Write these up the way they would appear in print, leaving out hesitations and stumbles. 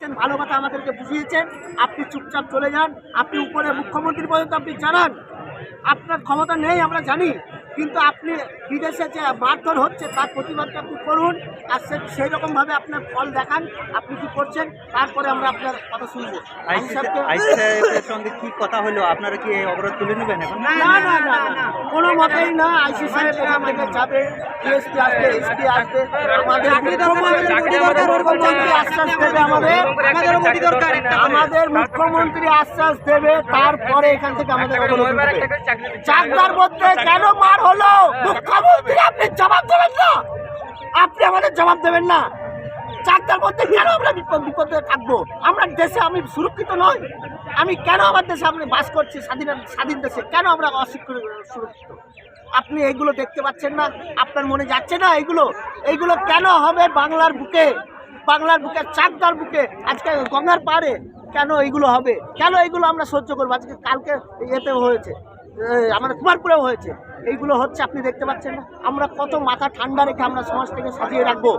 এসছেন, ভালো কথা আমাদেরকে বুঝিয়েছেন, আপনি চুপচাপ চলে যান। আপনি উপরে মুখ্যমন্ত্রী পর্যন্ত আপনি জানান, আপনার ক্ষমতা নেই আমরা জানি, কিন্তু আপনি বিদেশে যে মারধর হচ্ছে তার প্রতিবাদটা আপনি করুন, আর সেই রকমভাবে আপনার ফল দেখান আপনি কি করছেন, তারপরে আমরা আপনার কথা শুনবো। আইসির সঙ্গে কি কথা হলো, আপনারা কি এই অবরোধ তুলে নেবেন এখন? না না না না, কোনো মতেই না। আইসি সাহেব এখান থেকে যাবে, ডিএসপি আসবে, এসপি আসবে, আমাদের মুখ্যমন্ত্রী আশ্বাস দেবে, আমাদের মুখ্যমন্ত্রী আশ্বাস দেবে, তারপরে এখান থেকে আমাদের চাকদার মধ্যে কেন মার হলো মুখ্যমন্ত্রী আপনি জবাব দেবেন না, আপনি আমাদের জবাব দেবেন না। চাকদার মধ্যে কেন আমরা বিপদে থাকবো? আমরা দেশে আমি সুরক্ষিত নই, আমি কেন আমার দেশে আমি বাস করছি স্বাধীন দেশে, কেন আমরা সুরক্ষিত? আপনি এইগুলো দেখতে পাচ্ছেন না? আপনার মনে যাচ্ছে না এইগুলো কেন হবে বাংলার বুকে, চাকদার বুকে, আজকে গঙ্গার পাড়ে কেন এইগুলো হবে? কেন এইগুলো আমরা সহ্য করবো? আজকে কালকে ইয়েতে হয়েছে, আমাদের কুমারপুরেও হয়েছে, এইগুলো হচ্ছে, আপনি দেখতে পাচ্ছেন না? আমরা কত মাথা ঠান্ডা রেখে আমরা সমাজটাকে সাজিয়ে রাখবো,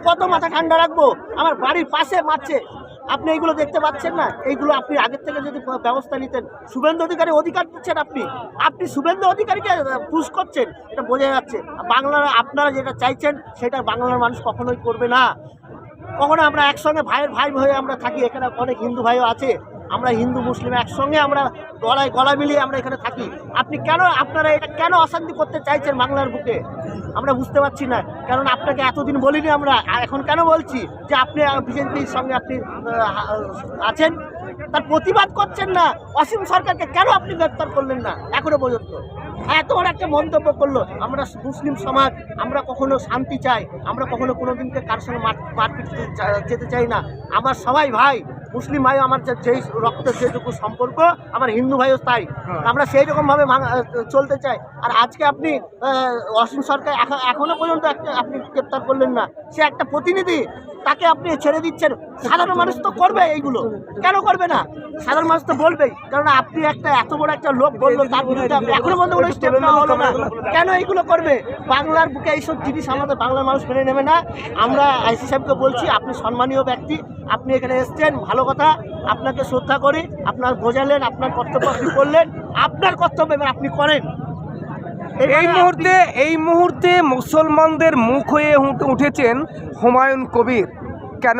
কত মাথা ঠান্ডা রাখবো? আমার বাড়ির পাশে মারছে, আপনি এইগুলো দেখতে পাচ্ছেন না? এইগুলো আপনি আগের থেকে যদি ব্যবস্থা নিতেন। শুভেন্দু অধিকারী অধিকার দিচ্ছেন, আপনি শুভেন্দু অধিকারীকে পুশ করছেন, এটা বোঝা যাচ্ছে। বাংলার আপনারা যেটা চাইছেন সেটা বাংলার মানুষ কখনোই করবে না। কখনো আমরা একসঙ্গে ভাইয়ের ভাই হয়ে আমরা থাকি, এখানে অনেক হিন্দু ভাইও আছে, আমরা হিন্দু মুসলিম একসঙ্গে আমরা গলা মিলিয়ে আমরা এখানে থাকি। আপনারা এটা কেন অশান্তি করতে চাইছেন বাংলার বুকে? আমরা বুঝতে পারছি না, কারণ আপনাকে এতদিন বলিনি আমরা, এখন কেন বলছি যে আপনি বিজেপির সঙ্গে আপনি আছেন, তার প্রতিবাদ করছেন না। অসীম সরকারকে কেন আপনি গ্রেপ্তার করলেন না এখনো পর্যন্ত? এত বড় একটা মন্তব্য করলো। আমরা মুসলিম সমাজ, আমরা কখনো শান্তি চাই, আমরা কখনো কোনোদিনকে কার সঙ্গে মারপিট যেতে চাই না। আমার সবাই ভাই, মুসলিম ভাই আমার যেই রক্তের যেটুকু সম্পর্ক, আমার হিন্দু ভাইও তাই, আমরা সেই রকমভাবে চলতে চাই। আর আজকে আপনি অসীম সরকার এখনো পর্যন্ত আপনি গ্রেপ্তার করলেন না, সে একটা প্রতিনিধি, তাকে আপনি ছেড়ে দিচ্ছেন। সাধারণ মানুষ তো করবে এইগুলো, কেন করবে না? সাধারণ মানুষ তো বলবেই, কারণ আপনি এত বড় একটা লোক বললো, তার বিরুদ্ধে এখনো পর্যন্ত কোনো স্টেপ নেওয়া হলো না, কেন এইগুলো করবে? বাংলার বুকে এইসব জিনিস আমাদের বাংলার মানুষ মেনে নেবে না। আমরা আইসি সাহেবকে বলছি, আপনি সম্মানীয় ব্যক্তি, আপনি এখানে এসছেন, ভালো কথা, আপনাকে শ্রদ্ধা করি, আপনার বোঝালেন, আপনার কর্তব্য আপনি করলেন, আপনার কর্তব্য এবার আপনি করেন। এই মুহূর্তে মুসলমানদের মুখ হয়ে উঠেছেন হুমায়ুন কবির, কেন?